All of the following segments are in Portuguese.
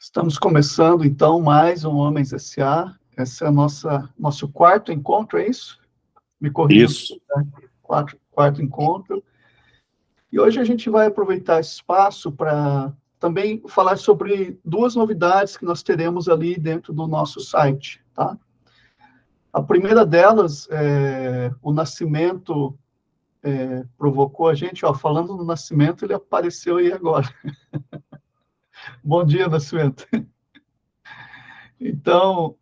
Estamos começando, então, mais um Homens S.A. Esse é nosso quarto encontro, é isso? Me corrija. Isso. Quarto encontro. E hoje a gente vai aproveitar esse espaço para também falar sobre duas novidades que nós teremos ali dentro do nosso site, tá? A primeira delas, o Nascimento provocou a gente, falando no Nascimento, ele apareceu aí agora. Bom dia, Nascimento. Então,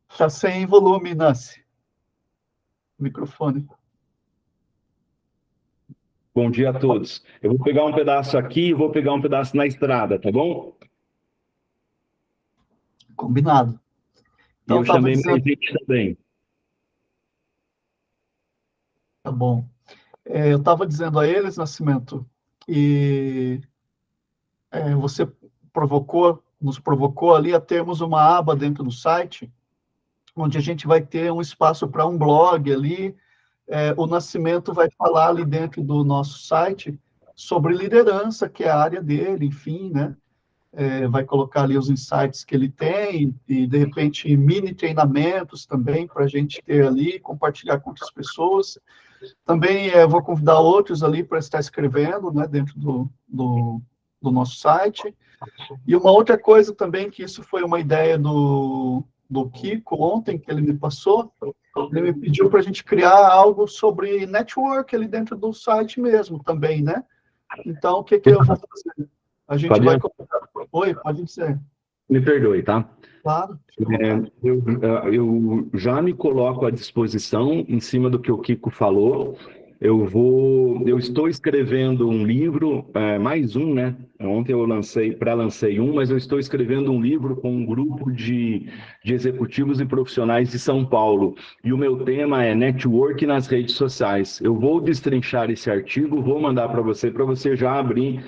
está sem volume, Nasce. Microfone. Bom dia a todos. Eu vou pegar um pedaço aqui e vou pegar um pedaço na estrada, tá bom? Combinado. E eu Então, estava chamei mais dizendo... gente também. Tá bom. Eu estava dizendo a eles, Nascimento, que você nos provocou ali a termos uma aba dentro do site, onde a gente vai ter um espaço para um blog ali. O Nascimento vai falar ali dentro do nosso site sobre liderança, que é a área dele, enfim, né? Vai colocar ali os insights que ele tem e, de repente, mini treinamentos também para a gente ter ali, compartilhar com outras pessoas. Também vou convidar outros ali para estar escrevendo, né, dentro do nosso site. E uma outra coisa também, que isso foi uma ideia do Kiko ontem, que ele me passou, ele me pediu para a gente criar algo sobre network ali dentro do site mesmo também, né? Então, o que eu vou fazer? A gente vai... Oi, pode dizer. Me perdoe, tá? Claro. Eu já me coloco à disposição em cima do que o Kiko falou. Eu estou escrevendo um livro, mais um, né? Ontem eu pré-lancei um, mas eu estou escrevendo um livro com um grupo de executivos e profissionais de São Paulo. E o meu tema é Network nas redes sociais. Eu vou destrinchar esse artigo, vou mandar para você já abrir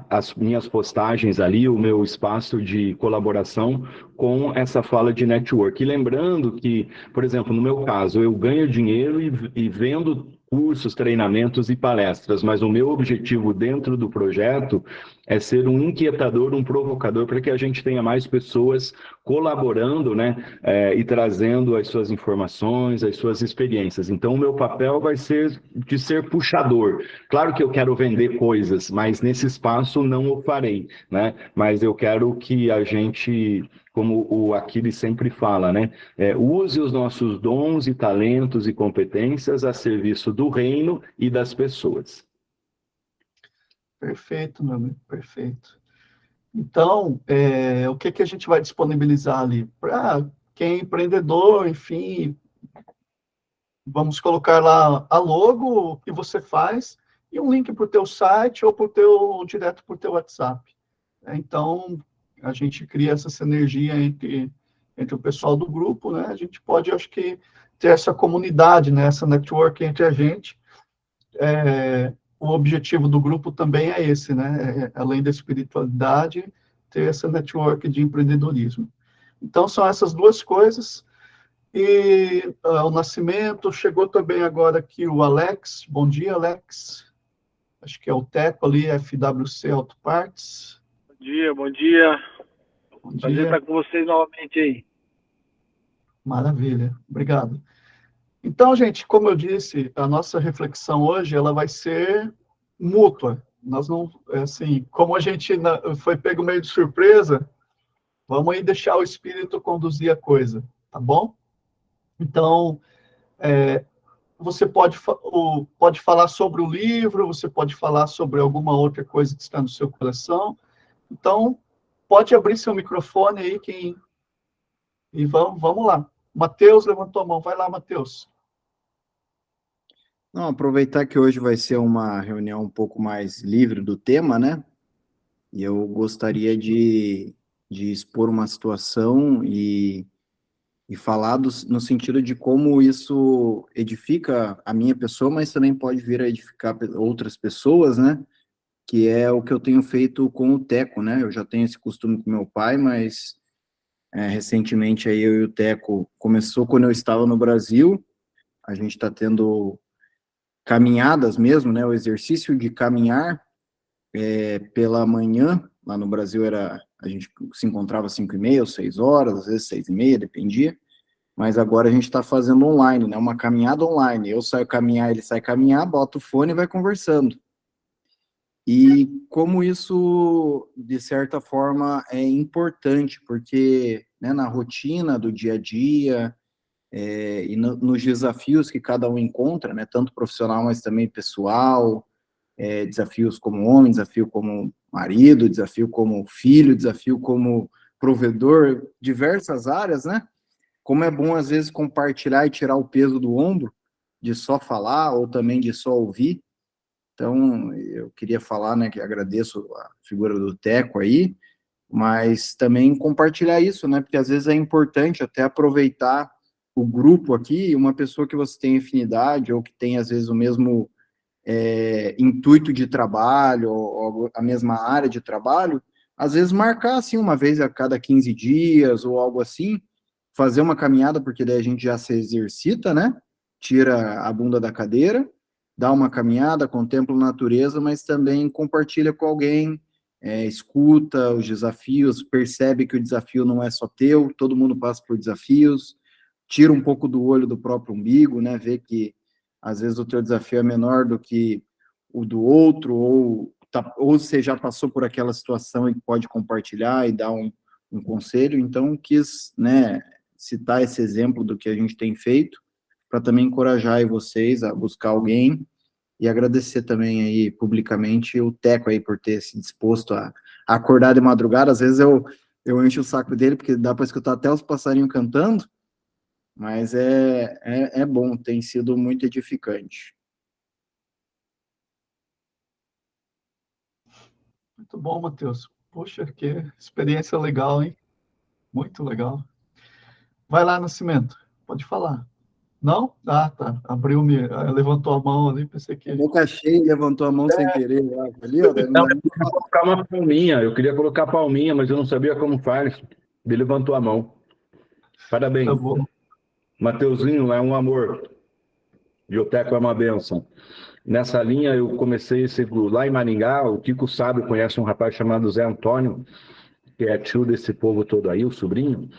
as minhas postagens ali, o meu espaço de colaboração com essa fala de network. E lembrando que, por exemplo, no meu caso, eu ganho dinheiro e vendo cursos, treinamentos e palestras, mas o meu objetivo dentro do projeto é ser um inquietador, um provocador, para que a gente tenha mais pessoas colaborando, né, e trazendo as suas informações, as suas experiências. Então, o meu papel vai ser de ser puxador. Claro que eu quero vender coisas, mas nesse espaço não o farei, né? Mas eu quero que a gente, como o Aquiles sempre fala, né, use os nossos dons e talentos e competências a serviço do reino e das pessoas. Perfeito, meu amigo, perfeito. Então, o que a gente vai disponibilizar ali? Para quem é empreendedor, enfim, vamos colocar lá a logo, o que você faz, e um link para o teu site ou direto para o teu WhatsApp. Então, a gente cria essa sinergia entre o pessoal do grupo, né? A gente pode, acho que, ter essa comunidade, né? Essa network entre a gente. O objetivo do grupo também é esse, né? Além da espiritualidade, ter essa network de empreendedorismo. Então, são essas duas coisas. E o Nascimento, chegou também agora aqui o Alex. Bom dia, Alex. Acho que é o Teco ali, FWC Auto Parts. Bom dia, bom dia. Bom Prazer dia. estar com vocês novamente aí. Maravilha, obrigado. Então, gente, como eu disse, a nossa reflexão hoje ela vai ser mútua. Nós não, assim, como a gente foi pego meio de surpresa, vamos aí deixar o espírito conduzir a coisa, tá bom? Então, você pode falar sobre o livro, você pode falar sobre alguma outra coisa que está no seu coração. Então, pode abrir seu microfone aí, e vamos lá. Matheus levantou a mão. Vai lá, Matheus. Não, aproveitar que hoje vai ser uma reunião um pouco mais livre do tema, né? E eu gostaria de expor uma situação e falar no sentido de como isso edifica a minha pessoa, mas também pode vir a edificar outras pessoas, né? Que é o que eu tenho feito com o Teco, né? Eu já tenho esse costume com meu pai, mas recentemente aí eu e o Teco começou quando eu estava no Brasil. A gente está tendo caminhadas mesmo, né? O exercício de caminhar pela manhã Lá no Brasil a gente se encontrava às 5h30 ou 6 horas, às vezes 6h30, dependia. Mas agora a gente está fazendo online, né? Uma caminhada online. Eu saio caminhar, ele sai caminhar, bota o fone e vai conversando. E como isso, de certa forma, é importante, porque, né, na rotina do dia a dia, e nos desafios que cada um encontra, né, tanto profissional, mas também pessoal, desafios como homem, desafio como marido, desafio como filho, desafio como provedor, diversas áreas, né? Como é bom, às vezes, compartilhar e tirar o peso do ombro, de só falar ou também de só ouvir. Então, eu queria falar, né, que agradeço a figura do Teco aí, mas também compartilhar isso, né, porque às vezes é importante até aproveitar o grupo aqui, uma pessoa que você tem afinidade ou que tem, às vezes, o mesmo intuito de trabalho ou a mesma área de trabalho, às vezes marcar, assim, uma vez a cada 15 dias ou algo assim, fazer uma caminhada, porque daí a gente já se exercita, né, tira a bunda da cadeira, dá uma caminhada, contempla a natureza, mas também compartilha com alguém, escuta os desafios, percebe que o desafio não é só teu, todo mundo passa por desafios, tira um pouco do olho do próprio umbigo, né, vê que às vezes o teu desafio é menor do que o do outro, ou você já passou por aquela situação e pode compartilhar e dar um conselho. Então, quis, né, citar esse exemplo do que a gente tem feito, para também encorajar aí vocês a buscar alguém e agradecer também aí publicamente o Teco aí por ter se disposto a acordar de madrugada. Às vezes eu encho o saco dele, porque dá para escutar até os passarinhos cantando, mas é bom, tem sido muito edificante. Muito bom, Matheus. Poxa, que experiência legal, hein? Muito legal. Vai lá, Nascimento. Pode falar. Não? Ah, tá. Levantou a mão ali, pensei que... Boca cheia, levantou a mão sem querer. Ali, ó, Não, eu queria colocar uma palminha, eu queria colocar palminha, mas eu não sabia como faz. Ele levantou a mão. Parabéns. Tá bom. Mateuzinho é um amor. E o Teco é uma bênção. Nessa linha, eu comecei esse grupo lá em Maringá. O Kiko sabe, conhece um rapaz chamado Zé Antônio, que é tio desse povo todo aí, o sobrinho.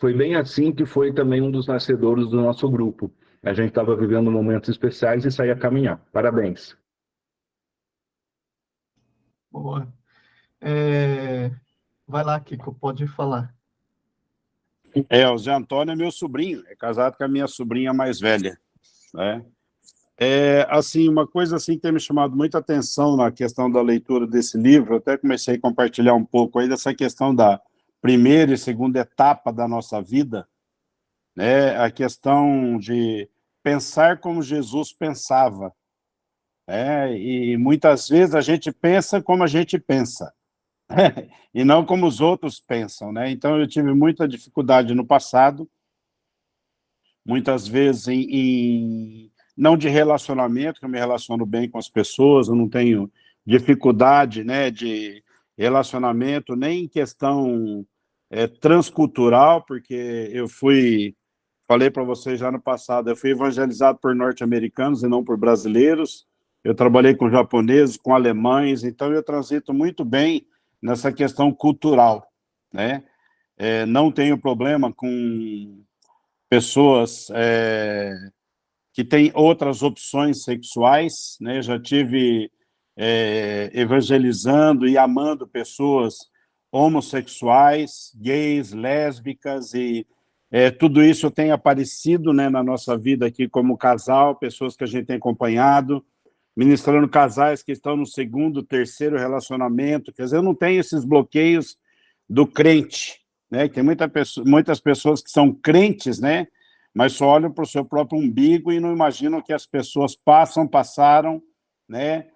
Foi bem assim que foi também um dos nascedores do nosso grupo. A gente estava vivendo momentos especiais e saía a caminhar. Parabéns. Boa. Vai lá, Kiko, pode falar. O Zé Antônio é meu sobrinho, é casado com a minha sobrinha mais velha, né? Assim, uma coisa assim que tem me chamado muita atenção na questão da leitura desse livro, eu até comecei a compartilhar um pouco aí dessa questão da primeira e segunda etapa da nossa vida, né? A questão de pensar como Jesus pensava, né? E muitas vezes a gente pensa como a gente pensa, e não como os outros pensam, né? Então eu tive muita dificuldade no passado, muitas vezes não de relacionamento, que eu me relaciono bem com as pessoas, eu não tenho dificuldade, né, de relacionamento, nem em questão transcultural, porque falei para vocês já no passado, eu fui evangelizado por norte-americanos e não por brasileiros, eu trabalhei com japoneses, com alemães, então eu transito muito bem nessa questão cultural, né? Não tenho problema com pessoas que têm outras opções sexuais, né? Já tive evangelizando e amando pessoas homossexuais, gays, lésbicas, e tudo isso tem aparecido, né, na nossa vida aqui como casal, pessoas que a gente tem acompanhado, ministrando casais que estão no segundo, terceiro relacionamento. Quer dizer, eu não tenho esses bloqueios do crente, né? Tem muitas pessoas que são crentes, né? Mas só olham para o seu próprio umbigo e não imaginam que as pessoas passaram, né?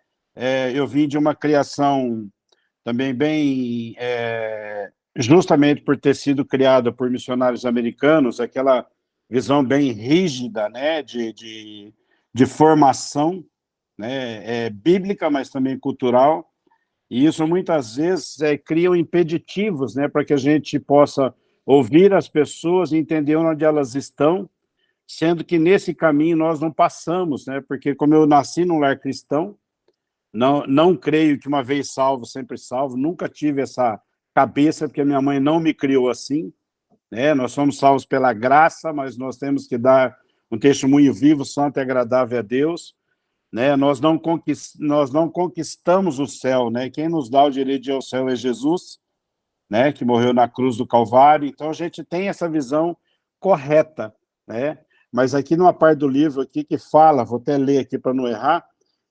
Eu vim de uma criação também bem... justamente por ter sido criada por missionários americanos, aquela visão bem rígida, né? De formação, né? Bíblica, mas também cultural. E isso muitas vezes cria impeditivos, né, para que a gente possa ouvir as pessoas e entender onde elas estão, sendo que nesse caminho nós não passamos, né, porque como eu nasci num lar cristão, Não creio que uma vez salvo, sempre salvo. Nunca tive essa cabeça, porque minha mãe não me criou assim, né? Nós somos salvos pela graça, mas nós temos que dar um testemunho vivo, santo e agradável a Deus, né? Nós não conquistamos o céu, né? Quem nos dá o direito de ir ao céu é Jesus, né? Que morreu na cruz do Calvário. Então, a gente tem essa visão correta, né? Mas aqui numa parte do livro aqui que fala, vou até ler aqui para não errar,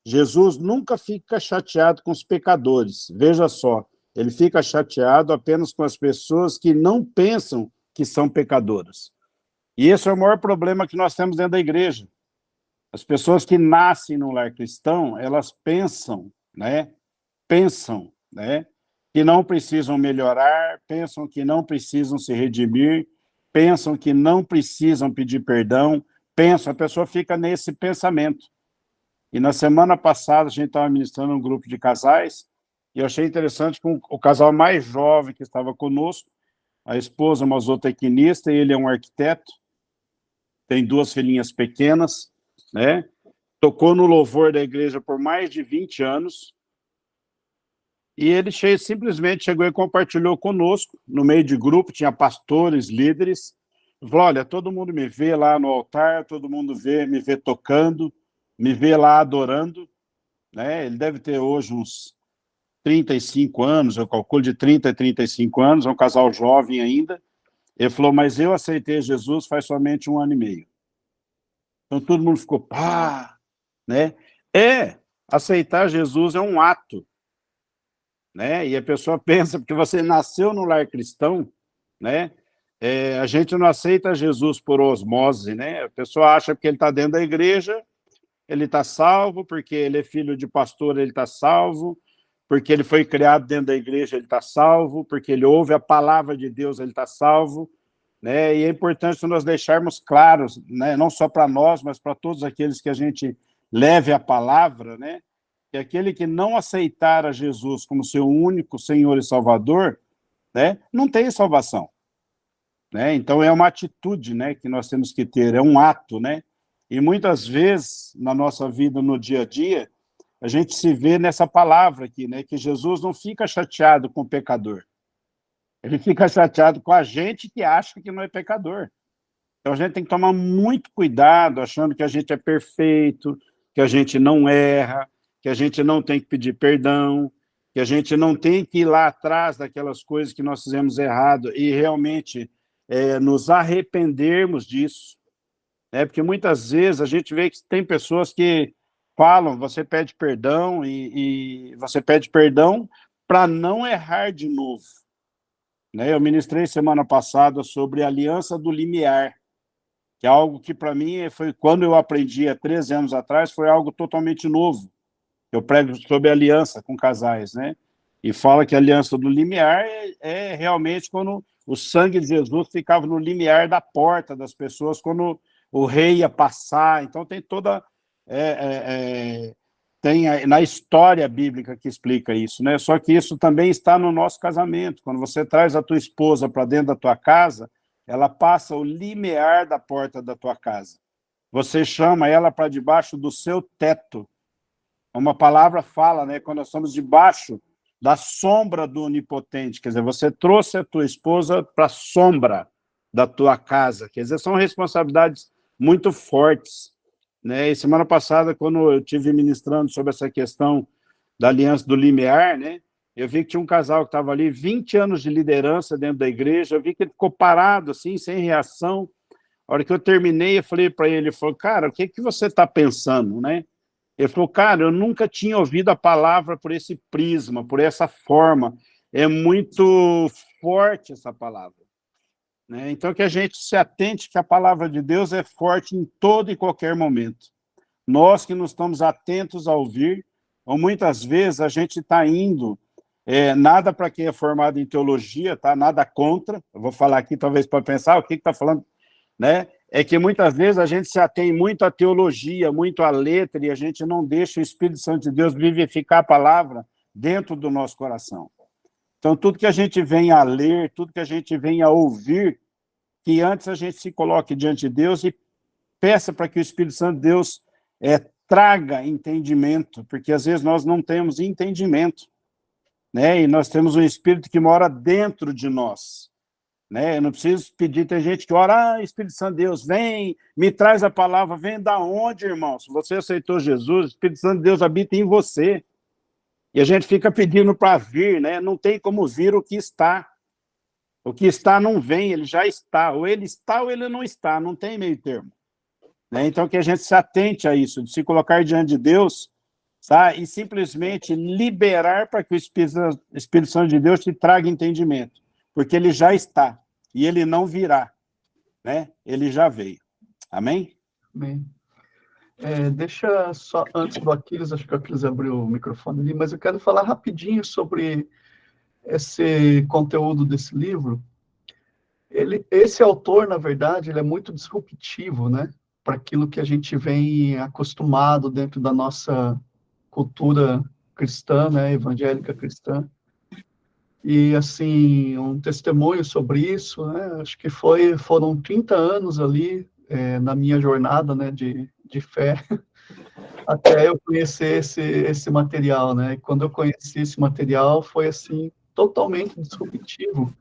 Jesus nunca fica chateado com os pecadores. Veja só, ele fica chateado apenas com as pessoas que não pensam que são pecadoras. E esse é o maior problema que nós temos dentro da igreja. As pessoas que nascem no lar cristão, elas pensam, né? Pensam, né? Que não precisam melhorar, pensam que não precisam se redimir, pensam que não precisam pedir perdão, a pessoa fica nesse pensamento. E na semana passada, a gente estava ministrando um grupo de casais, e eu achei interessante que o casal mais jovem que estava conosco, a esposa é uma zootecnista, e ele é um arquiteto, tem 2 filhinhas pequenas, né? Tocou no louvor da igreja por mais de 20 anos, e ele simplesmente chegou e compartilhou conosco, no meio de grupo, tinha pastores, líderes, falou, olha, todo mundo me vê lá no altar, todo mundo me vê tocando, me vê lá adorando, né? Ele deve ter hoje uns 35 anos, eu calculo de 30 a 35 anos, é um casal jovem ainda. Ele falou, mas eu aceitei Jesus faz somente 1 ano e meio. Então todo mundo ficou, pá, né? Aceitar Jesus é um ato, né? E a pessoa pensa, porque você nasceu no lar cristão, né? A gente não aceita Jesus por osmose, né? A pessoa acha que ele está dentro da igreja, ele está salvo, porque ele é filho de pastor, ele está salvo, porque ele foi criado dentro da igreja, ele está salvo, porque ele ouve a palavra de Deus, ele está salvo, né? E é importante nós deixarmos claros, né? Não só para nós, mas para todos aqueles que a gente leve a palavra, né? Que aquele que não aceitar a Jesus como seu único Senhor e Salvador, né? Não tem salvação, né? Então é uma atitude, né? Que nós temos que ter, é um ato, né? E muitas vezes, na nossa vida, no dia a dia, a gente se vê nessa palavra aqui, né? Que Jesus não fica chateado com o pecador. Ele fica chateado com a gente que acha que não é pecador. Então, a gente tem que tomar muito cuidado, achando que a gente é perfeito, que a gente não erra, que a gente não tem que pedir perdão, que a gente não tem que ir lá atrás daquelas coisas que nós fizemos errado e realmente nos arrependermos disso. Porque muitas vezes a gente vê que tem pessoas que falam, você pede perdão e você pede perdão para não errar de novo. Né? Eu ministrei semana passada sobre a aliança do limiar, que é algo que para mim foi quando eu aprendi há 13 anos atrás, foi algo totalmente novo. Eu prego sobre aliança com casais, né? E fala que a aliança do limiar é realmente quando o sangue de Jesus ficava no limiar da porta das pessoas, quando o rei ia passar. Então tem toda tem na história bíblica que explica isso, né? Só que isso também está no nosso casamento. Quando você traz a tua esposa para dentro da tua casa, ela passa o limiar da porta da tua casa. Você chama ela para debaixo do seu teto. Uma palavra fala, né? Quando nós estamos debaixo da sombra do Onipotente, quer dizer, você trouxe a tua esposa para a sombra da tua casa, quer dizer, são responsabilidades muito fortes, né? E semana passada, quando eu estive ministrando sobre essa questão da aliança do limiar, né? Eu vi que tinha um casal que estava ali, 20 anos de liderança dentro da igreja, eu vi que ele ficou parado, assim, sem reação. A hora que eu terminei, eu falei para ele, ele falou, cara, o que você está pensando, né? Ele falou, cara, eu nunca tinha ouvido a palavra por esse prisma, por essa forma. É muito forte essa palavra. Né? Então, que a gente se atente que a palavra de Deus é forte em todo e qualquer momento. Nós que não estamos atentos a ouvir, ou muitas vezes a gente está indo, nada para quem é formado em teologia, tá? Nada contra, eu vou falar aqui talvez para pensar, o que está falando, né? É que muitas vezes a gente se atém muito à teologia, muito à letra, e a gente não deixa o Espírito Santo de Deus vivificar a palavra dentro do nosso coração. Então, tudo que a gente vem a ler, tudo que a gente vem a ouvir, que antes a gente se coloque diante de Deus e peça para que o Espírito Santo de Deus traga entendimento, porque às vezes nós não temos entendimento, né? E nós temos um Espírito que mora dentro de nós, né? Eu não preciso pedir, tem gente que ora, Espírito Santo de Deus, vem, me traz a palavra, vem da onde, irmão? Se você aceitou Jesus, o Espírito Santo de Deus habita em você. E a gente fica pedindo para vir, né? Não tem como vir o que está. O que está não vem, ele já está. Ou ele está ou ele não está, não tem meio termo. Né? Então, que a gente se atente a isso, de se colocar diante de Deus, sabe? E simplesmente liberar para que o Espírito Santo de Deus te traga entendimento. Porque ele já está, e ele não virá. Né? Ele já veio. Amém? Amém. Deixa só, antes do Aquiles, acho que o Aquiles abriu o microfone ali, mas eu quero falar rapidinho sobre esse conteúdo desse livro. Esse autor, na verdade, ele é muito disruptivo, né, para aquilo que a gente vem acostumado dentro da nossa cultura cristã, né, evangélica cristã. E, assim, um testemunho sobre isso, né, acho que foram 30 anos ali, na minha jornada, né, de fé, até eu conhecer esse material, né? E quando eu conheci esse material, foi, assim, totalmente disruptivo.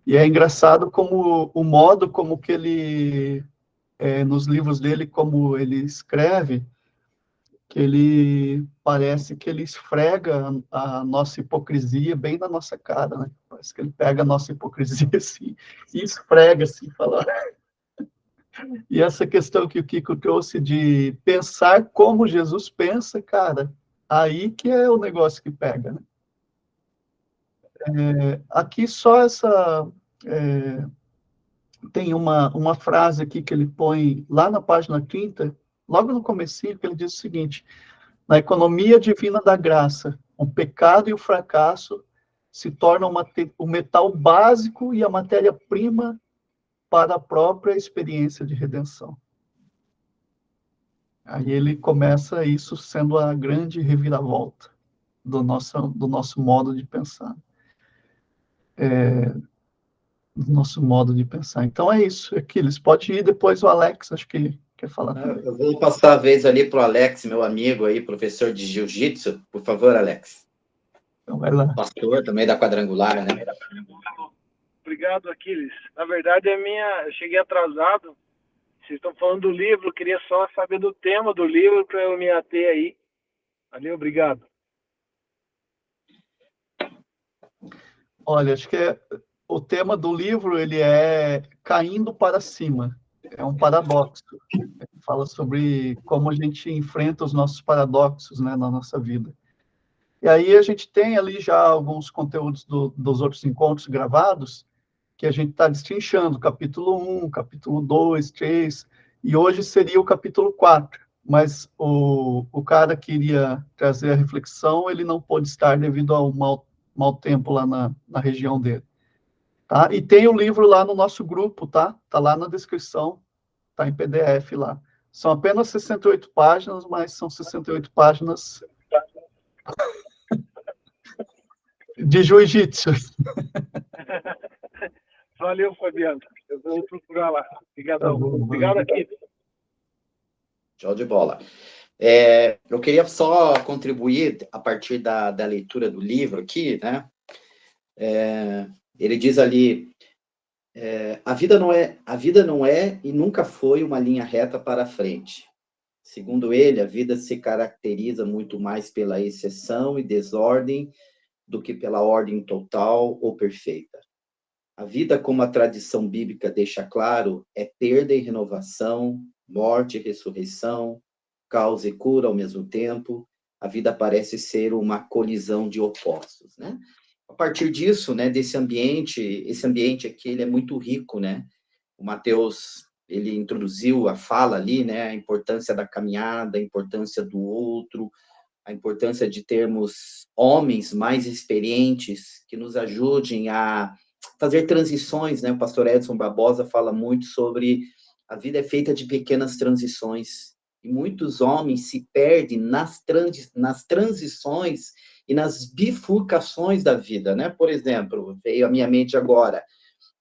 E é engraçado como o modo como que ele, nos livros dele, como ele escreve, que ele parece que ele esfrega a nossa hipocrisia bem na nossa cara, né? Parece que ele pega a nossa hipocrisia, assim, e esfrega, assim, fala... E essa questão que o Kiko trouxe de pensar como Jesus pensa, cara, aí que é o negócio que pega, né? Aqui só tem uma frase aqui que ele põe lá na página 30, logo no comecinho, que ele diz o seguinte: na economia divina da graça, o pecado e o fracasso se tornam o metal básico e a matéria-prima para a própria experiência de redenção. Aí ele começa isso sendo a grande reviravolta do nosso modo de pensar. Do nosso modo de pensar. Então é isso, Aquiles. Pode ir depois o Alex, acho que quer falar também. Eu vou passar a vez ali para o Alex, meu amigo aí, professor de jiu-jitsu. Por favor, Alex. Então vai lá. Pastor também da Quadrangular, né? Obrigado, Aquiles. Na verdade, eu cheguei atrasado. Vocês estão falando do livro, eu queria só saber do tema do livro para eu me ater aí. Valeu, obrigado. Olha, acho que o tema do livro, ele é caindo para cima. É um paradoxo. Ele fala sobre como a gente enfrenta os nossos paradoxos, né, na nossa vida. E aí a gente tem ali já alguns conteúdos dos outros encontros gravados, que a gente está destrinchando, capítulo 1, capítulo 2, 3, e hoje seria o capítulo 4, mas o cara que iria trazer a reflexão, ele não pôde estar devido ao mau tempo lá na região dele. Tá? E tem o livro lá no nosso grupo, tá? Tá lá na descrição, tá em PDF lá. São apenas 68 páginas, mas são 68 páginas de jiu-jitsu. Valeu, Fabiano. Eu vou procurar lá. Obrigadão. Tá bom, Obrigado, Aquiles. Show de bola. Eu queria só contribuir a partir da leitura do livro aqui, né? Ele diz ali, a vida não é e nunca foi uma linha reta para frente. Segundo ele, a vida se caracteriza muito mais pela exceção e desordem do que pela ordem total ou perfeita. A vida, como a tradição bíblica deixa claro, é perda e renovação, morte e ressurreição, causa e cura ao mesmo tempo. A vida parece ser uma colisão de opostos, né? A partir disso, né, esse ambiente aqui, ele é muito rico, né? O Mateus, ele introduziu a fala ali, né, a importância da caminhada, a importância do outro, a importância de termos homens mais experientes que nos ajudem a fazer transições, né? O pastor Edson Barbosa fala muito sobre a vida é feita de pequenas transições, e muitos homens se perdem nas transições e nas bifurcações da vida, né? Por exemplo, veio à minha mente agora,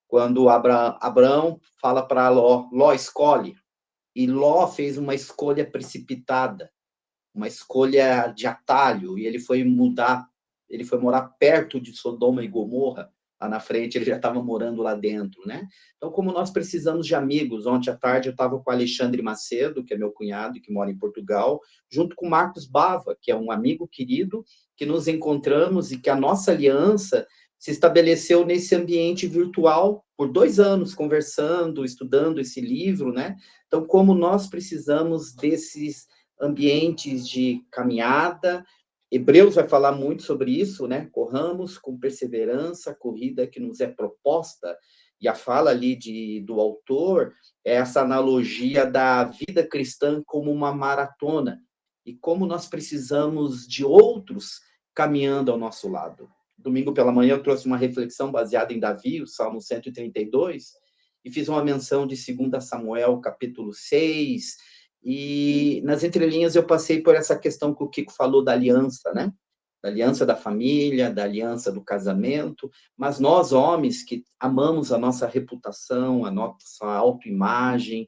quando Abraão fala para Ló, escolhe, E Ló fez uma escolha precipitada, uma escolha de atalho, e ele foi morar perto de Sodoma e Gomorra. Lá na frente, ele já estava morando lá dentro, né? Então, como nós precisamos de amigos, ontem à tarde eu estava com o Alexandre Macedo, que é meu cunhado e que mora em Portugal, junto com o Marcos Bava, que é um amigo querido, que nos encontramos e que a nossa aliança se estabeleceu nesse ambiente virtual por 2 anos, conversando, estudando esse livro, né? Então, como nós precisamos desses ambientes de caminhada. Hebreus vai falar muito sobre isso, né? Corramos com perseverança a corrida que nos é proposta. E a fala ali do autor é essa analogia da vida cristã como uma maratona e como nós precisamos de outros caminhando ao nosso lado. Domingo pela manhã eu trouxe uma reflexão baseada em Davi, o Salmo 132, e fiz uma menção de 2 Samuel, capítulo 6, e nas entrelinhas eu passei por essa questão que o Kiko falou da aliança, né? Da aliança da família, da aliança do casamento, mas nós, homens, que amamos a nossa reputação, a nossa autoimagem,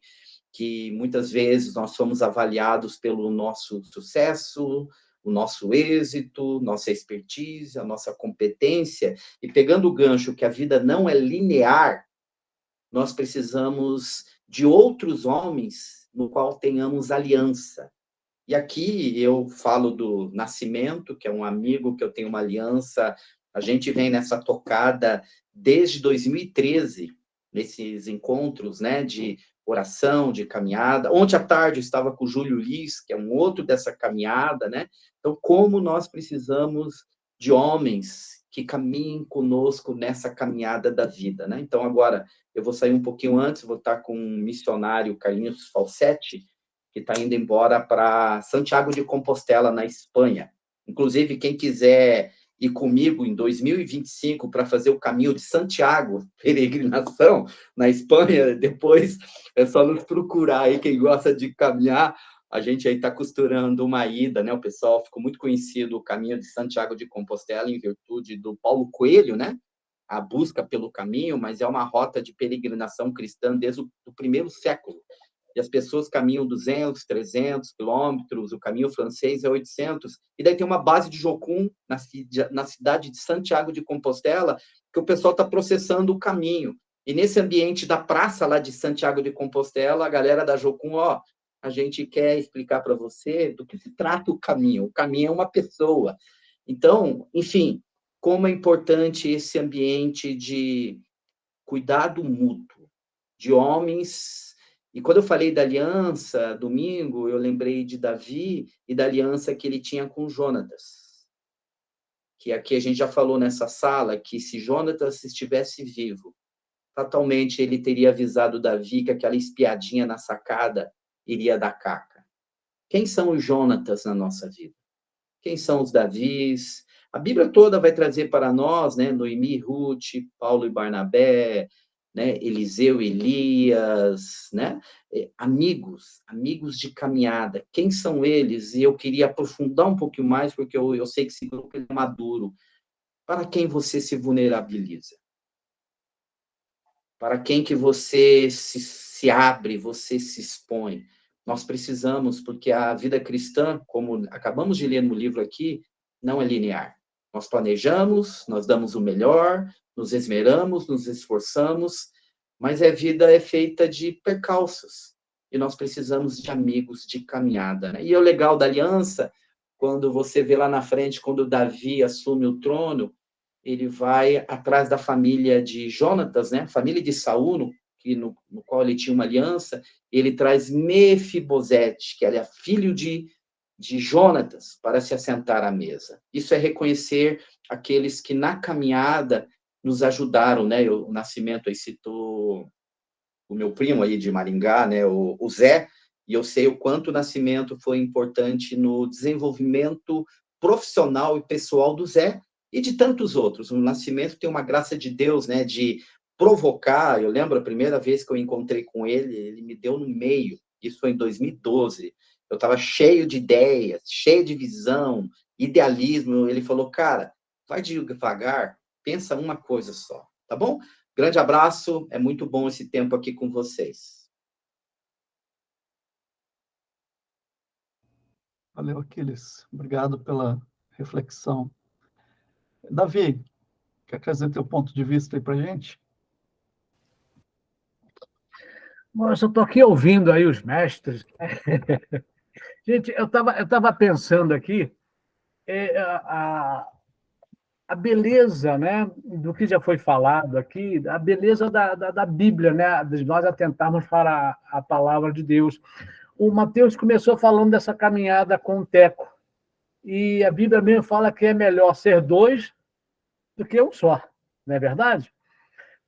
que muitas vezes nós somos avaliados pelo nosso sucesso, o nosso êxito, nossa expertise, a nossa competência, e pegando o gancho que a vida não é linear, nós precisamos de outros homens no qual tenhamos aliança. E aqui eu falo do Nascimento, que é um amigo que eu tenho uma aliança, a gente vem nessa tocada desde 2013, nesses encontros, né, de oração, de caminhada. Ontem à tarde eu estava com o Júlio Liz, que é um outro dessa caminhada, né? Então, como nós precisamos de homens que caminhem conosco nessa caminhada da vida, né? Então, agora, eu vou sair um pouquinho antes, vou estar com um missionário, Carlinhos Falsetti, que está indo embora para Santiago de Compostela, na Espanha. Inclusive, quem quiser ir comigo em 2025 para fazer o caminho de Santiago, peregrinação, na Espanha, depois é só nos procurar aí, quem gosta de caminhar, a gente aí está costurando uma ida, né? O pessoal ficou muito conhecido, o caminho de Santiago de Compostela, em virtude do Paulo Coelho, né? A busca pelo caminho, mas é uma rota de peregrinação cristã desde o primeiro século. E as pessoas caminham 200, 300 quilômetros, o caminho francês é 800, e daí tem uma base de Jocum, na cidade de Santiago de Compostela, que o pessoal está processando o caminho. E nesse ambiente da praça lá de Santiago de Compostela, a galera da Jocum, ó, a gente quer explicar para você do que se trata o caminho. O caminho é uma pessoa. Então, enfim, como é importante esse ambiente de cuidado mútuo, de homens. E quando eu falei da aliança, domingo, eu lembrei de Davi e da aliança que ele tinha com Jonatas. Que aqui a gente já falou nessa sala que se Jonatas estivesse vivo, fatalmente ele teria avisado Davi que aquela espiadinha na sacada iria dar caca. Quem são os Jonatas na nossa vida? Quem são os Davis? A Bíblia toda vai trazer para nós, né, Noemi, Ruth, Paulo e Barnabé, né, Eliseu e Elias, né, amigos de caminhada. Quem são eles? E eu queria aprofundar um pouquinho mais, porque eu sei que esse grupo é maduro. Para quem você se vulnerabiliza? Para quem que você se abre, você se expõe? Nós precisamos, porque a vida cristã, como acabamos de ler no livro aqui, não é linear. Nós planejamos, nós damos o melhor, nos esmeramos, nos esforçamos, mas a vida é feita de percalços. E nós precisamos de amigos de caminhada, né? E o legal da aliança, quando você vê lá na frente, quando Davi assume o trono, ele vai atrás da família de Jonatas, né? Família de Saúl, no qual ele tinha uma aliança, ele traz Mefibosete, que é filho de Jonatas, para se assentar à mesa. Isso é reconhecer aqueles que na caminhada nos ajudaram, né? O Nascimento aí citou o meu primo aí de Maringá, né? O Zé, e eu sei o quanto o Nascimento foi importante no desenvolvimento profissional e pessoal do Zé, e de tantos outros. O Nascimento tem uma graça de Deus, né, de provocar. Eu lembro a primeira vez que eu encontrei com ele, ele me deu no meio, isso foi em 2012, eu estava cheio de ideias, cheio de visão, idealismo, ele falou, cara, vai devagar, pensa uma coisa só, tá bom? Grande abraço, é muito bom esse tempo aqui com vocês. Valeu, Aquiles. Obrigado pela reflexão. Davi, quer trazer teu ponto de vista aí para a gente? Bom, eu só estou aqui ouvindo aí os mestres. Gente, eu tava pensando aqui, a, a beleza, né, do que já foi falado aqui, a beleza da Bíblia, né, de nós atentarmos para a palavra de Deus. O Mateus começou falando dessa caminhada com o Teco, e a Bíblia mesmo fala que é melhor ser dois do que um só, não é verdade?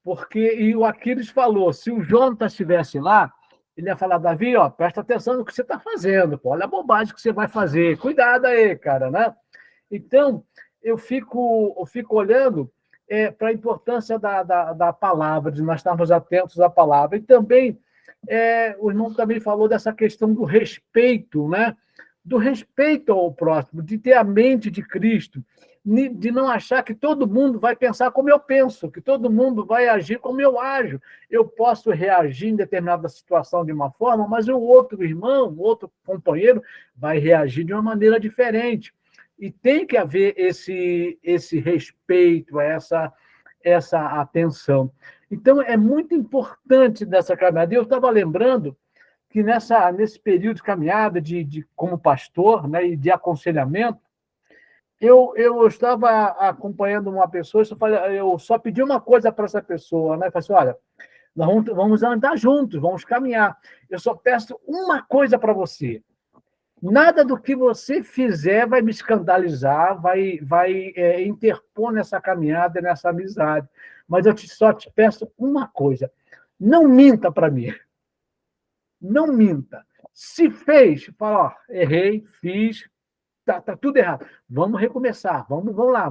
Porque, e o Aquiles falou, se o Jonatas estivesse lá, ele ia falar, Davi, ó, presta atenção no que você está fazendo, pô, olha a bobagem que você vai fazer, cuidado aí, cara, né? Então, eu fico olhando para a importância da palavra, de nós estarmos atentos à palavra. E também, o irmão também falou dessa questão do respeito, né? Do respeito ao próximo, de ter a mente de Cristo, de não achar que todo mundo vai pensar como eu penso, que todo mundo vai agir como eu ajo. Eu posso reagir em determinada situação de uma forma, mas o outro irmão, o outro companheiro, vai reagir de uma maneira diferente. E tem que haver esse respeito, essa atenção. Então, é muito importante dessa caminhada. Eu estava lembrando que nesse período de caminhada, como pastor, né, e de aconselhamento, eu estava acompanhando uma pessoa, eu só pedi uma coisa para essa pessoa, né? Eu falei assim, olha, nós vamos andar juntos, vamos caminhar. Eu só peço uma coisa para você. Nada do que você fizer vai me escandalizar, vai interpor nessa caminhada, nessa amizade. Mas só te peço uma coisa. Não minta para mim. Não minta. Se fez, fala, ó, errei, fiz, tá tudo errado. Vamos recomeçar, vamos lá.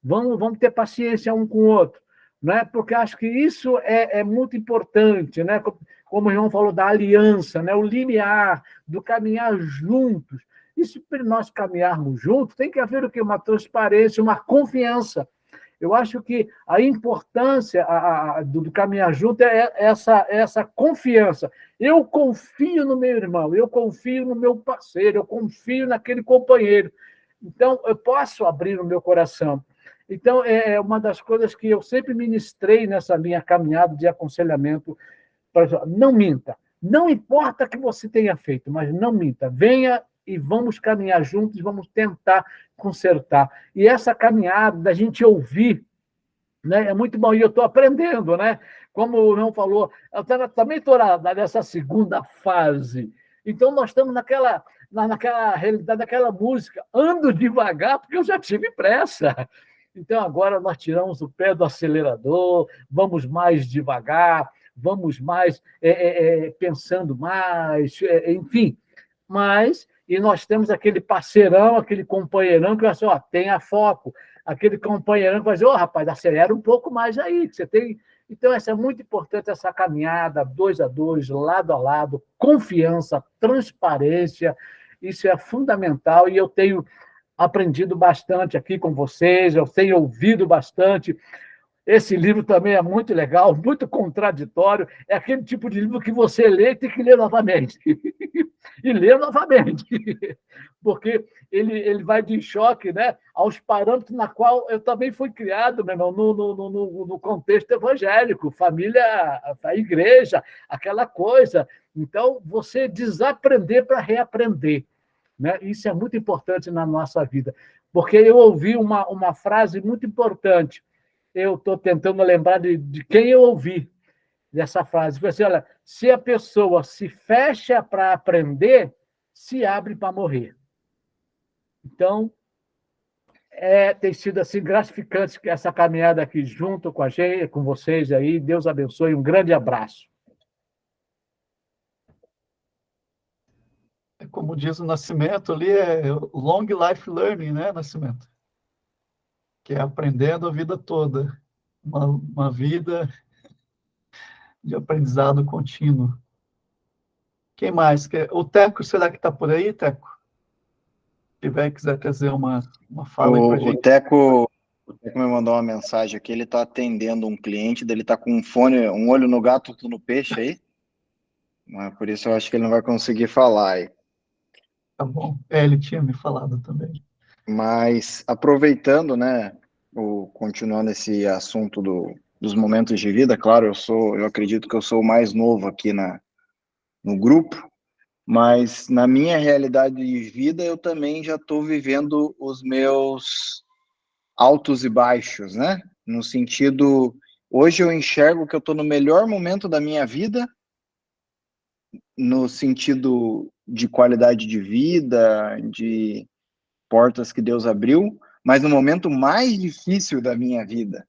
Vamos ter paciência um com o outro, né? Porque acho que isso é muito importante, né? Como o irmão falou da aliança, né? O limiar, do caminhar juntos. Isso, para nós caminharmos juntos, tem que haver o quê? Uma transparência, uma confiança. Eu acho que a importância do caminhar junto é essa confiança. Eu confio no meu irmão, eu confio no meu parceiro, eu confio naquele companheiro. Então, eu posso abrir o meu coração. Então, é uma das coisas que eu sempre ministrei nessa minha caminhada de aconselhamento. Não minta. Não importa o que você tenha feito, mas não minta. Venha e vamos caminhar juntos, vamos tentar consertar. E essa caminhada da gente ouvir, né, é muito bom. E eu estou aprendendo, né? Como o irmão falou, eu também estou nessa segunda fase. Então, nós estamos naquela realidade, naquela música, ando devagar, porque eu já tive pressa. Então, agora nós tiramos o pé do acelerador, vamos mais devagar, vamos mais pensando mais, enfim. Mas, e nós temos aquele parceirão, aquele companheirão que vai assim, ó, tenha foco. Aquele companheirão que vai dizer, ô, rapaz, acelera um pouco mais aí, que você tem... Então, essa é muito importante, essa caminhada, 2 a 2, lado a lado, confiança, transparência, isso é fundamental, e eu tenho aprendido bastante aqui com vocês, eu tenho ouvido bastante. Esse livro também é muito legal, muito contraditório. É aquele tipo de livro que você lê e tem que ler novamente. E ler novamente. Porque ele vai de choque, né, aos parâmetros na qual eu também fui criado, meu irmão, no contexto evangélico, família, a igreja, aquela coisa. Então, você desaprender para reaprender. Né? Isso é muito importante na nossa vida. Porque eu ouvi uma frase muito importante. Eu estou tentando lembrar de quem eu ouvi dessa frase. Foi assim, olha, se a pessoa se fecha para aprender, se abre para morrer. Então, tem sido assim gratificante essa caminhada aqui junto com a gente, com vocês aí. Deus abençoe. Um grande abraço. Como diz o Nascimento ali, é long life learning, né, Nascimento? Que é aprendendo a vida toda. Uma vida de aprendizado contínuo. Quem mais? O Teco, será que está por aí, Teco? Se tiver, quiser trazer uma fala aí para a gente. O Teco me mandou uma mensagem aqui, ele está atendendo um cliente, ele está com um fone, um olho no gato, outro no peixe aí. Mas por isso eu acho que ele não vai conseguir falar aí. Tá bom. Ele tinha me falado também. Mas aproveitando, né, continuando esse assunto dos momentos de vida, claro, eu acredito que eu sou o mais novo aqui no grupo, mas na minha realidade de vida eu também já estou vivendo os meus altos e baixos, né? No sentido, hoje eu enxergo que eu estou no melhor momento da minha vida, no sentido de qualidade de vida, de portas que Deus abriu, mas no momento mais difícil da minha vida.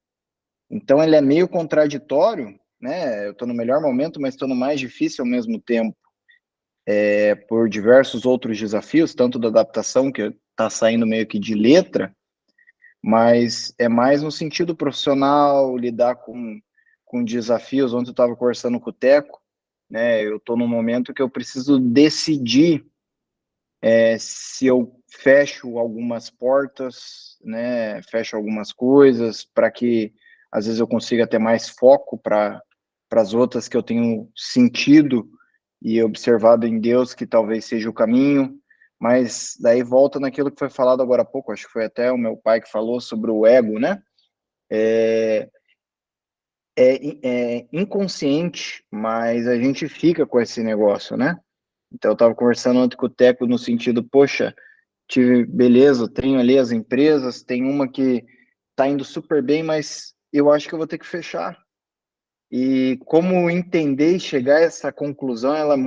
Então ele é meio contraditório, né? Eu estou no melhor momento, mas estou no mais difícil ao mesmo tempo, por diversos outros desafios, tanto da adaptação, que está saindo meio que de letra, mas é mais no sentido profissional, lidar com desafios. Ontem eu estava conversando com o Teco, né? Eu estou num momento que eu preciso decidir se eu fecho algumas portas, né, fecho algumas coisas, para que às vezes eu consiga ter mais foco para as outras que eu tenho sentido e observado em Deus que talvez seja o caminho, mas daí volta naquilo que foi falado agora há pouco, acho que foi até o meu pai que falou sobre o ego, né? É inconsciente, mas a gente fica com esse negócio, né? Então eu estava conversando ontem com o Teco no sentido, poxa, beleza, tenho ali as empresas, tem uma que está indo super bem, mas eu acho que eu vou ter que fechar. E como entender e chegar a essa conclusão, ela é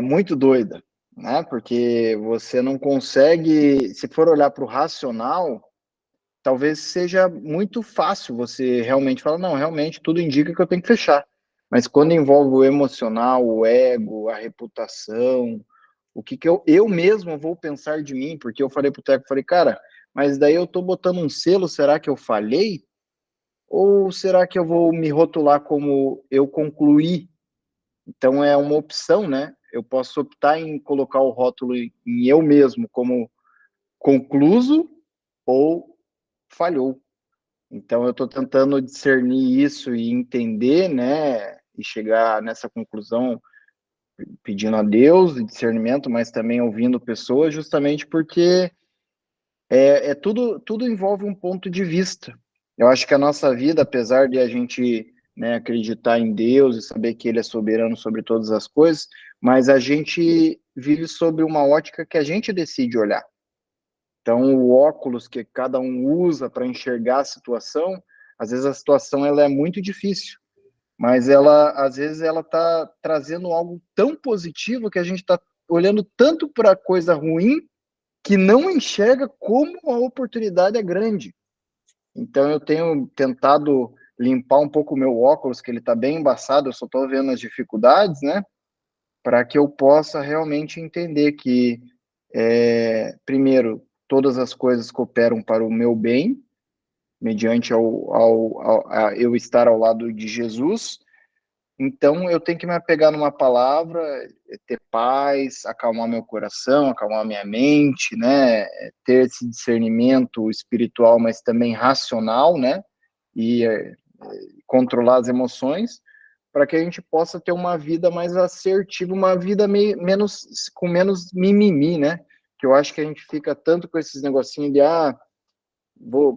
muito doida, né? Porque você não consegue, se for olhar para o racional, talvez seja muito fácil você realmente falar, não, realmente tudo indica que eu tenho que fechar. Mas quando envolve o emocional, o ego, a reputação, o que eu mesmo vou pensar de mim, porque eu falei pro Teco, falei, cara, mas daí eu tô botando um selo, será que eu falhei? Ou será que eu vou me rotular como eu concluí? Então é uma opção, né? Eu posso optar em colocar o rótulo em eu mesmo como concluso ou falhou. Então eu estou tentando discernir isso e entender, né? E chegar nessa conclusão pedindo a Deus e discernimento, mas também ouvindo pessoas, justamente porque tudo envolve um ponto de vista. Eu acho que a nossa vida, apesar de a gente, né, acreditar em Deus e saber que Ele é soberano sobre todas as coisas, mas a gente vive sob uma ótica que a gente decide olhar. Então, o óculos que cada um usa para enxergar a situação, às vezes a situação ela é muito difícil, mas às vezes ela está trazendo algo tão positivo que a gente está olhando tanto para a coisa ruim que não enxerga como a oportunidade é grande. Então eu tenho tentado limpar um pouco o meu óculos, que ele está bem embaçado, eu só estou vendo as dificuldades, né? Para que eu possa realmente entender que, primeiro, todas as coisas cooperam para o meu bem, mediante eu estar ao lado de Jesus. Então, eu tenho que me apegar numa palavra, ter paz, acalmar meu coração, acalmar minha mente, né? Ter esse discernimento espiritual, mas também racional, né? E controlar as emoções, para que a gente possa ter uma vida mais assertiva, uma vida com menos mimimi, né? Que eu acho que a gente fica tanto com esses negocinhos de,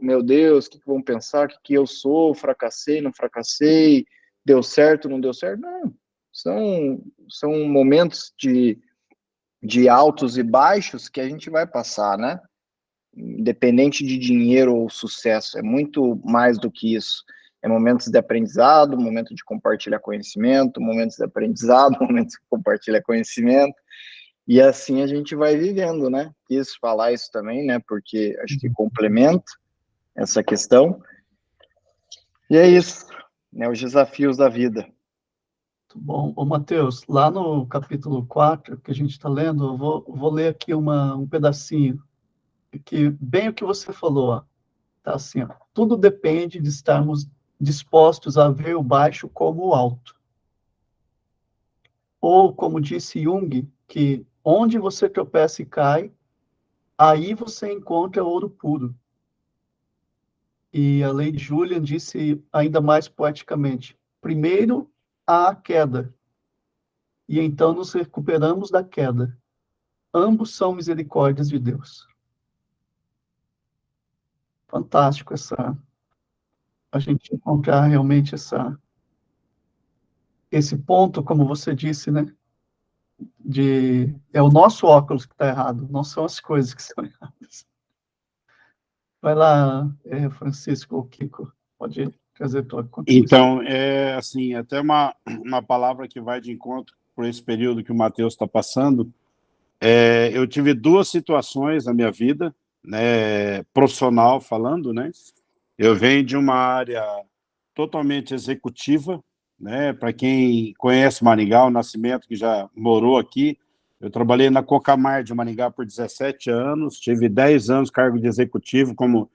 meu Deus, o que vão pensar, o que eu sou, fracassei, não fracassei, deu certo, não deu certo. Não, são momentos de altos e baixos que a gente vai passar, né? Independente de dinheiro ou sucesso, é muito mais do que isso. É momentos de aprendizado, momento de compartilhar conhecimento, momentos de aprendizado, momentos de compartilhar conhecimento, e assim a gente vai vivendo, né? Quis falar isso também, né? Porque acho que complementa essa questão. E é isso, né? Os desafios da vida. Muito bom. Ô, Mateus, lá no capítulo 4, que a gente está lendo, eu vou ler aqui um pedacinho, que bem o que você falou, ó. Tá assim, ó. Tudo depende de estarmos dispostos a ver o baixo como o alto. Ou, como disse Jung, que onde você tropeça e cai, aí você encontra ouro puro. E a Lady Julian disse ainda mais poeticamente: primeiro há a queda, e então nos recuperamos da queda. Ambos são misericórdias de Deus. Fantástico a gente encontrar realmente esse ponto, como você disse, né? É o nosso óculos que está errado, não são as coisas que estão erradas. Vai lá, Francisco ou Kiko, pode trazer a tua contribuição. Então, assim, até uma palavra que vai de encontro por esse período que o Matheus está passando. Eu tive 2 situações na minha vida, né, profissional falando, né? Eu venho de uma área totalmente executiva, né? Para quem conhece Maringá, o Nascimento, que já morou aqui, eu trabalhei na Cocamar de Maringá por 17 anos, tive 10 anos cargo de executivo como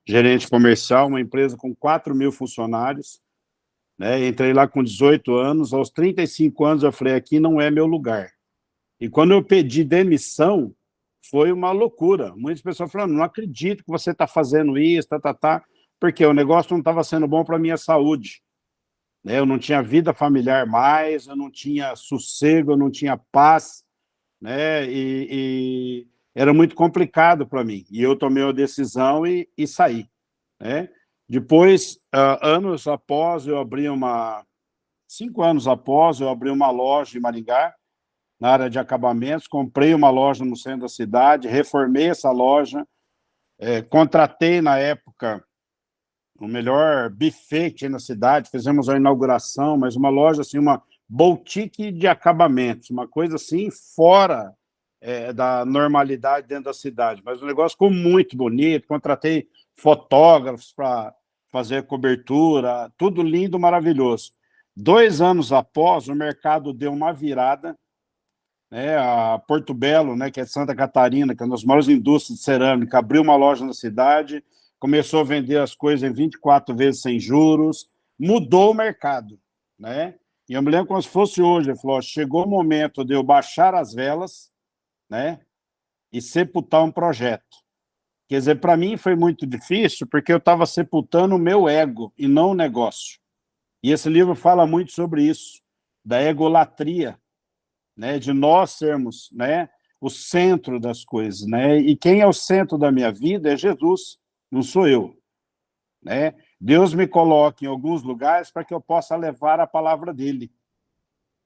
gerente comercial, uma empresa com 4.000 funcionários, né? Entrei lá com 18 anos, aos 35 anos eu falei, aqui não é meu lugar. E quando eu pedi demissão, foi uma loucura. Muitas pessoas falaram, não acredito que você está fazendo isso, porque o negócio não estava sendo bom para a minha saúde. Eu não tinha vida familiar mais, eu não tinha sossego, eu não tinha paz, né? E era muito complicado para mim. E eu tomei a decisão e saí, né? Depois, 5 anos após, eu abri uma loja em Maringá, na área de acabamentos, comprei uma loja no centro da cidade, reformei essa loja, contratei, na época, o melhor buffet que tinha na cidade, fizemos a inauguração, mas uma loja, assim, uma boutique de acabamentos, uma coisa assim, fora da normalidade dentro da cidade, mas o negócio ficou muito bonito, contratei fotógrafos para fazer cobertura, tudo lindo, maravilhoso. 2 anos após, o mercado deu uma virada, né, a Porto Belo, né, que é de Santa Catarina, que é uma das maiores indústrias de cerâmica, abriu uma loja na cidade, começou a vender as coisas em 24 vezes sem juros, mudou o mercado, né? E eu me lembro como se fosse hoje, ele falou, chegou o momento de eu baixar as velas, né, e sepultar um projeto. Quer dizer, para mim foi muito difícil, porque eu estava sepultando o meu ego e não o negócio. E esse livro fala muito sobre isso, da egolatria, né, de nós sermos, né, o centro das coisas, né? E quem é o centro da minha vida é Jesus, não sou eu, né? Deus me coloca em alguns lugares para que eu possa levar a palavra dele,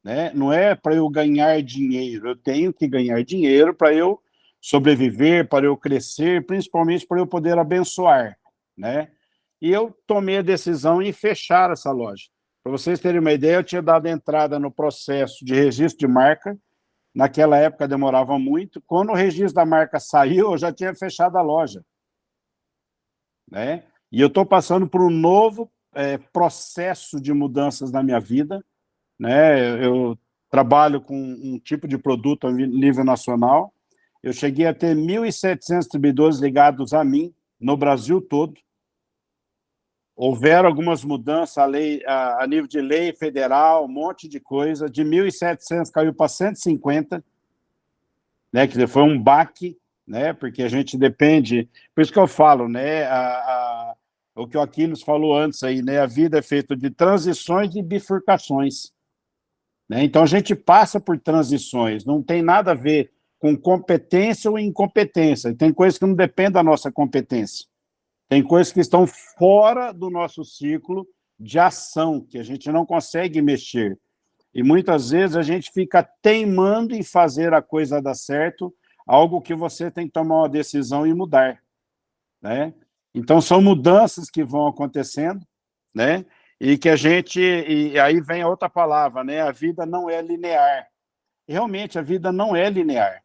né? Não é para eu ganhar dinheiro, eu tenho que ganhar dinheiro para eu sobreviver, para eu crescer, principalmente para eu poder abençoar, né? E eu tomei a decisão em fechar essa loja. Para vocês terem uma ideia, eu tinha dado entrada no processo de registro de marca. Naquela época demorava muito. Quando o registro da marca saiu, eu já tinha fechado a loja, né? E eu estou passando por um novo processo de mudanças na minha vida, né? Eu trabalho com um tipo de produto a nível nacional. Eu cheguei a ter 1.700 distribuidores ligados a mim, no Brasil todo. Houveram algumas mudanças a nível de lei federal, um monte de coisa. De 1.700 caiu para 150, né? Que foi um baque, né? Porque a gente depende. Por isso que eu falo, né? O que o Aquiles falou antes aí, né? A vida é feita de transições e bifurcações, né? Então a gente passa por transições, não tem nada a ver com competência ou incompetência. Tem coisas que não dependem da nossa competência. Tem coisas que estão fora do nosso ciclo de ação, que a gente não consegue mexer. E muitas vezes a gente fica teimando em fazer a coisa dar certo, algo que você tem que tomar uma decisão e mudar, né? Então, são mudanças que vão acontecendo, né? E que e aí vem a outra palavra, né? A vida não é linear. E, realmente, a vida não é linear,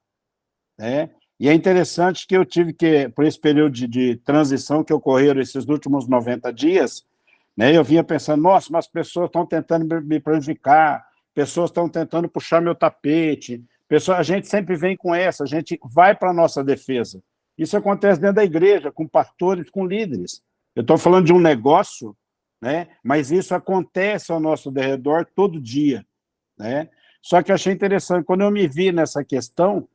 né? E é interessante que eu tive que, por esse período de transição que ocorreram esses últimos 90 dias, né, eu vinha pensando, nossa, mas as pessoas estão tentando me prejudicar, pessoas estão tentando puxar meu tapete, a gente sempre vem com essa, a gente vai para a nossa defesa. Isso acontece dentro da igreja, com pastores, com líderes. Eu estou falando de um negócio, né, mas isso acontece ao nosso redor todo dia, né? Só que eu achei interessante, quando eu me vi nessa questão,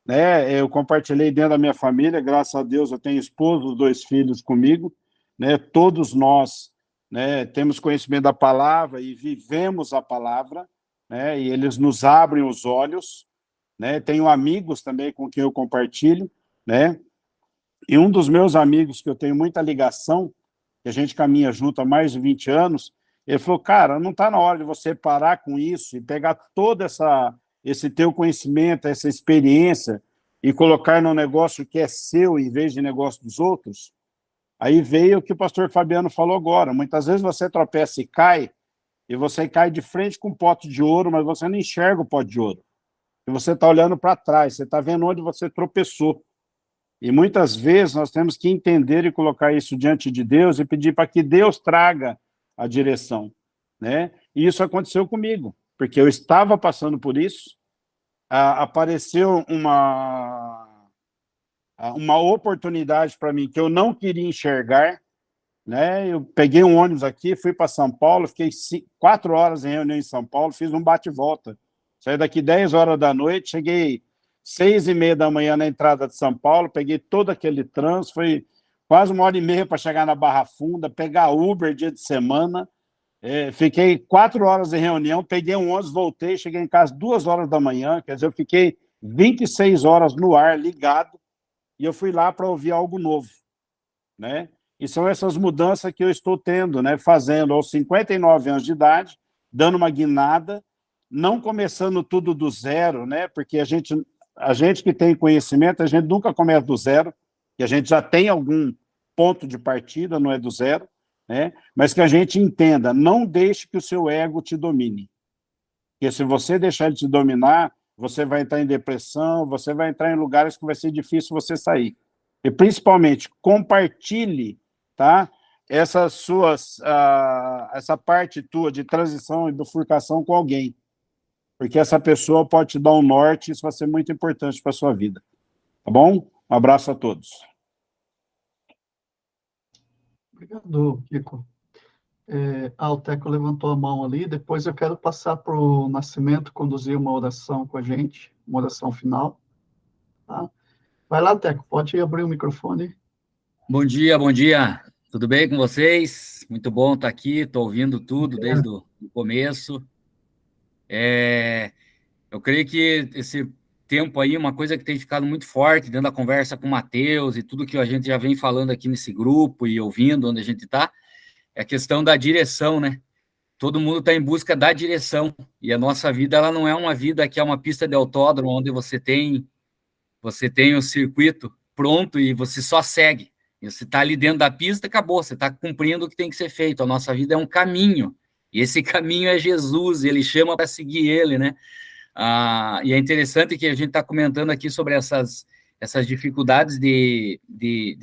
né, eu compartilhei dentro da minha família, graças a Deus eu tenho esposo, 2 filhos comigo, né, todos nós, né, temos conhecimento da palavra e vivemos a palavra, né, e eles nos abrem os olhos, né? Tenho amigos também com quem eu compartilho, né? E um dos meus amigos que eu tenho muita ligação, que a gente caminha junto há mais de 20 anos, ele falou, cara, não está na hora de você parar com isso e pegar todo esse teu conhecimento, essa experiência e colocar num negócio que é seu em vez de negócio dos outros? Aí veio o que o pastor Fabiano falou agora. Muitas vezes você tropeça e você cai de frente com um pote de ouro, mas você não enxerga o pote de ouro. E você está olhando para trás, você está vendo onde você tropeçou. E muitas vezes nós temos que entender e colocar isso diante de Deus e pedir para que Deus traga a direção, né? E isso aconteceu comigo, porque eu estava passando por isso, apareceu uma oportunidade para mim que eu não queria enxergar, né? Eu peguei um ônibus aqui, fui para São Paulo, fiquei 4 horas em reunião em São Paulo, fiz um bate-volta. Saí daqui 10 horas da noite, cheguei 6h30 da manhã na entrada de São Paulo, peguei todo aquele trânsito, foi quase 1h30 para chegar na Barra Funda, pegar Uber dia de semana, fiquei 4 horas em reunião, peguei um ônibus, voltei, cheguei em casa 2 horas da manhã, quer dizer, eu fiquei 26 horas no ar, ligado, e eu fui lá para ouvir algo novo, né? E são essas mudanças que eu estou tendo, né? Fazendo aos 59 anos de idade, dando uma guinada, não começando tudo do zero, né? Porque a gente que tem conhecimento, a gente nunca começa do zero, que a gente já tem algum ponto de partida, não é do zero, né? Mas que a gente entenda, não deixe que o seu ego te domine. Porque se você deixar ele te dominar, você vai entrar em depressão, você vai entrar em lugares que vai ser difícil você sair. E, principalmente, compartilhe, tá? Essa parte tua de transição e bifurcação com alguém. Porque essa pessoa pode te dar um norte, isso vai ser muito importante para a sua vida. Tá bom? Um abraço a todos. Obrigado, Kiko. O Teco levantou a mão ali, depois eu quero passar para o Nascimento conduzir uma oração com a gente, uma oração final. Tá? Vai lá, Teco, pode abrir o microfone. Bom dia, bom dia. Tudo bem com vocês? Muito bom estar aqui, estou ouvindo tudo desde o começo. Eu creio que esse tempo aí, uma coisa que tem ficado muito forte dentro da conversa com o Matheus e tudo que a gente já vem falando aqui nesse grupo e ouvindo onde a gente está, é a questão da direção, né? Todo mundo está em busca da direção, e a nossa vida, ela não é uma vida que é uma pista de autódromo, onde você tem o circuito pronto e você só segue. E você está ali dentro da pista, acabou, você está cumprindo o que tem que ser feito. A nossa vida é um caminho, e esse caminho é Jesus, ele chama para seguir ele, né? E é interessante que a gente está comentando aqui sobre essas dificuldades de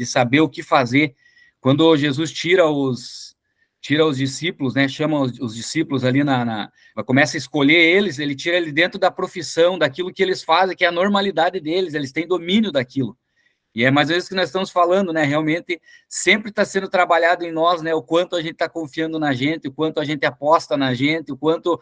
saber o que fazer. Quando Jesus tira os discípulos, né, chama os discípulos ali começa a escolher eles, ele tira ele dentro da profissão, daquilo que eles fazem, que é a normalidade deles, eles têm domínio daquilo. E é mais ou menos isso que nós estamos falando, né? Realmente sempre está sendo trabalhado em nós, né? O quanto a gente está confiando na gente, o quanto a gente aposta na gente, o quanto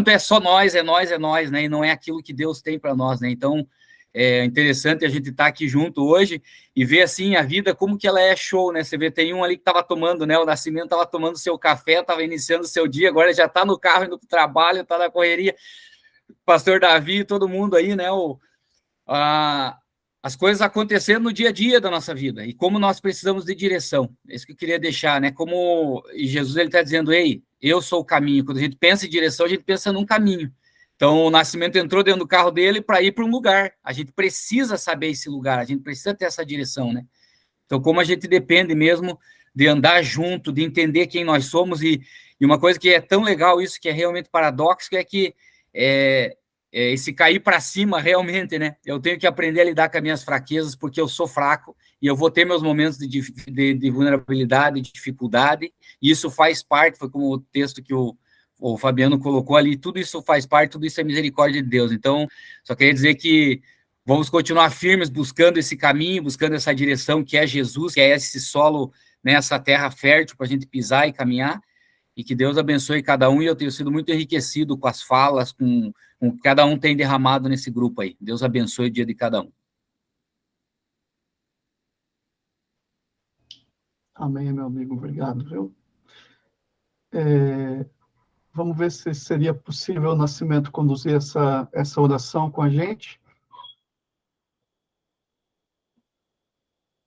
é só nós, né? E não é aquilo que Deus tem para nós, né? Então, é interessante a gente estar aqui junto hoje e ver, assim, a vida, como que ela é show, né? Você vê, tem um ali que estava tomando, né? O Nascimento estava tomando seu café, estava iniciando o seu dia, agora já está no carro, indo para o trabalho, está na correria. Pastor Davi, todo mundo aí, né? As coisas acontecendo no dia a dia da nossa vida e como nós precisamos de direção. É isso que eu queria deixar, né? Como Jesus, ele está dizendo, ei, eu sou o caminho. Quando a gente pensa em direção, a gente pensa num caminho. Então, o Nascimento entrou dentro do carro dele para ir para um lugar. A gente precisa saber esse lugar, a gente precisa ter essa direção, né? Então, como a gente depende mesmo de andar junto, de entender quem nós somos, e uma coisa que é tão legal, isso que é realmente paradoxo, é que esse cair para cima realmente, né? Eu tenho que aprender a lidar com as minhas fraquezas, porque eu sou fraco, e eu vou ter meus momentos de vulnerabilidade, de dificuldade, e isso faz parte, foi como o texto que o Fabiano colocou ali, tudo isso faz parte, tudo isso é misericórdia de Deus. Então, só queria dizer que vamos continuar firmes, buscando esse caminho, buscando essa direção que é Jesus, que é esse solo, né, essa terra fértil para a gente pisar e caminhar, e que Deus abençoe cada um, e eu tenho sido muito enriquecido com as falas, com o que cada um tem derramado nesse grupo aí. Deus abençoe o dia de cada um. Amém, meu amigo, obrigado, viu? Vamos ver se seria possível o Nascimento conduzir essa oração com a gente.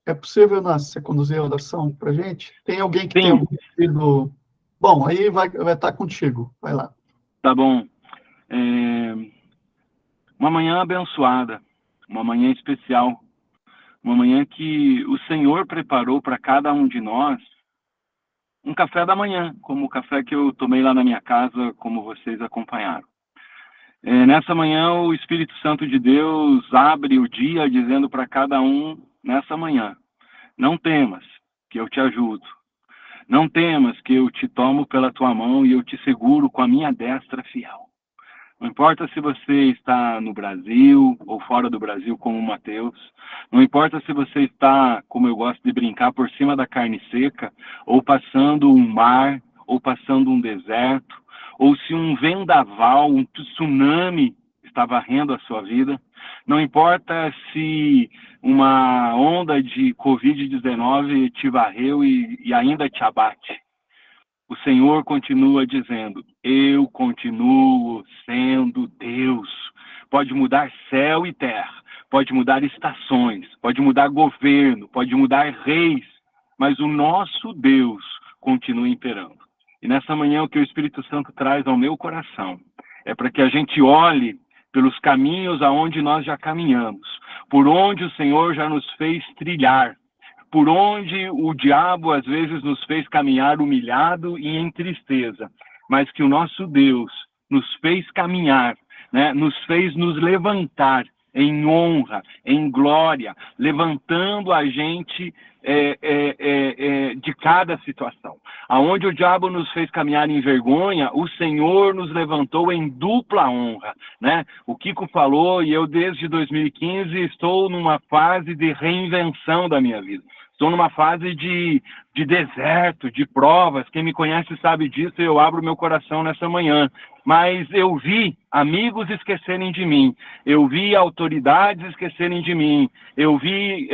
É possível, Inácio, você conduzir a oração para a gente? Tem alguém que Sim. tem algum pedido? Bom, aí vai estar contigo. Vai lá. Tá bom. Uma manhã abençoada, uma manhã especial, uma manhã que o Senhor preparou para cada um de nós um café da manhã, como o café que eu tomei lá na minha casa, como vocês acompanharam. Nessa manhã, o Espírito Santo de Deus abre o dia dizendo para cada um, nessa manhã, não temas, que eu te ajudo. Não temas, que eu te tomo pela tua mão e eu te seguro com a minha destra fiel. Não importa se você está no Brasil ou fora do Brasil, como o Mateus. Não importa se você está, como eu gosto de brincar, por cima da carne seca, ou passando um mar, ou passando um deserto, ou se um vendaval, um tsunami está varrendo a sua vida. Não importa se uma onda de Covid-19 te varreu e ainda te abate. O Senhor continua dizendo, eu continuo sendo Deus. Pode mudar céu e terra, pode mudar estações, pode mudar governo, pode mudar reis, mas o nosso Deus continua imperando. E nessa manhã o que o Espírito Santo traz ao meu coração é para que a gente olhe pelos caminhos aonde nós já caminhamos, por onde o Senhor já nos fez trilhar, por onde o diabo às vezes nos fez caminhar humilhado e em tristeza, mas que o nosso Deus nos fez caminhar, né? Nos fez nos levantar em honra, em glória, levantando a gente de cada situação. Aonde o diabo nos fez caminhar em vergonha, o Senhor nos levantou em dupla honra, né? O Kiko falou, e eu desde 2015 estou numa fase de reinvenção da minha vida. Estou numa fase de deserto, de provas. Quem me conhece sabe disso, eu abro meu coração nessa manhã. Mas eu vi amigos esquecerem de mim, eu vi autoridades esquecerem de mim, eu vi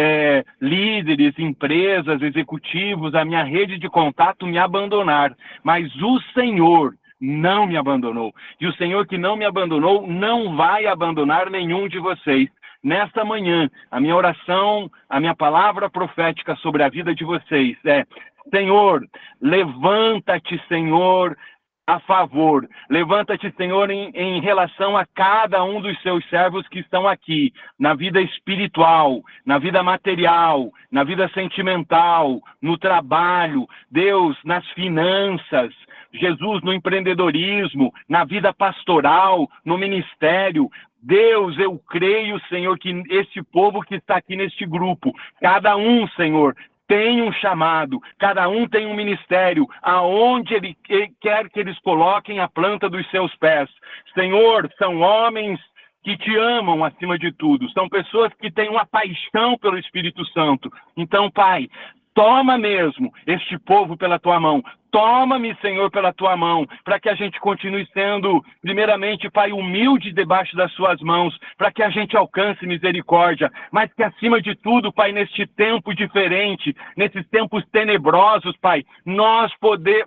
líderes, empresas, executivos, a minha rede de contato me abandonar. Mas o Senhor não me abandonou. E o Senhor que não me abandonou não vai abandonar nenhum de vocês. Nesta manhã, a minha oração, a minha palavra profética sobre a vida de vocês é: Senhor, levanta-te, Senhor, a favor. Levanta-te, Senhor, em relação a cada um dos seus servos que estão aqui, na vida espiritual, na vida material, na vida sentimental, no trabalho, Deus, nas finanças, Jesus, no empreendedorismo, na vida pastoral, no ministério. Deus, eu creio, Senhor, que esse povo que está aqui neste grupo, cada um, Senhor, tem um chamado, cada um tem um ministério, aonde Ele quer que eles coloquem a planta dos seus pés. Senhor, são homens que te amam acima de tudo, são pessoas que têm uma paixão pelo Espírito Santo. Então, Pai, toma mesmo este povo pela tua mão. Toma-me, Senhor, pela tua mão, para que a gente continue sendo, primeiramente, Pai, humilde debaixo das suas mãos, para que a gente alcance misericórdia, mas que, acima de tudo, Pai, neste tempo diferente, nesses tempos tenebrosos, Pai, nós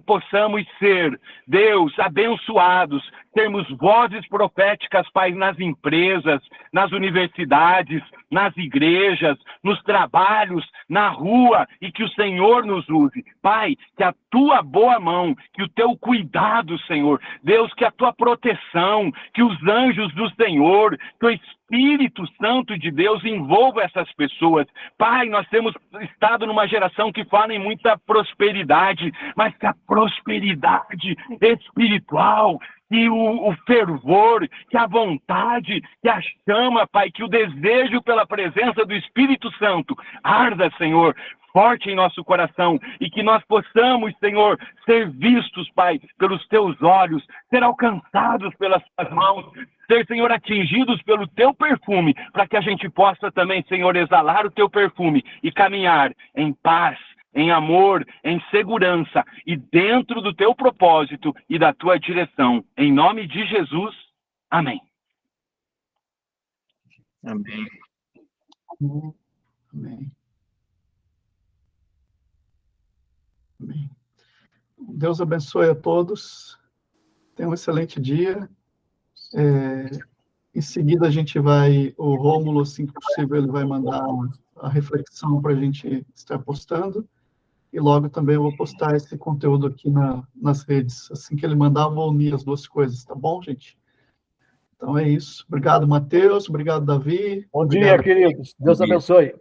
possamos ser, Deus, abençoados, termos vozes proféticas, Pai, nas empresas, nas universidades, nas igrejas, nos trabalhos, na rua, e que o Senhor nos use. Pai, que a tua boa mão, que o teu cuidado, Senhor, Deus, que a tua proteção, que os anjos do Senhor, que o Espírito Santo de Deus envolva essas pessoas. Pai, nós temos estado numa geração que fala em muita prosperidade, mas que a prosperidade espiritual, que o fervor, que a vontade, que a chama, Pai, que o desejo pela presença do Espírito Santo arda, Senhor, forte em nosso coração, e que nós possamos, Senhor, ser vistos, Pai, pelos teus olhos, ser alcançados pelas tuas mãos, ser, Senhor, atingidos pelo teu perfume, para que a gente possa também, Senhor, exalar o teu perfume e caminhar em paz, em amor, em segurança e dentro do teu propósito e da tua direção. Em nome de Jesus, amém. Amém. Amém. Amém. Deus abençoe a todos. Tenham um excelente dia. Em seguida, a gente vai, o Rômulo, assim que possível, ele vai mandar a reflexão para a gente estar postando. E logo também eu vou postar esse conteúdo aqui nas redes. Assim que ele mandar, eu vou unir as duas coisas, tá bom, gente? Então é isso. Obrigado, Matheus. Obrigado, Davi. Bom dia, queridos. Deus abençoe.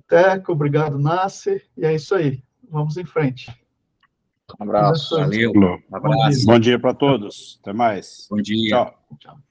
Teco, obrigado, Nasser. E é isso aí. Vamos em frente. Um abraço. Valeu. Um abraço. Bom dia para todos. Até mais. Bom dia. Tchau. Tchau.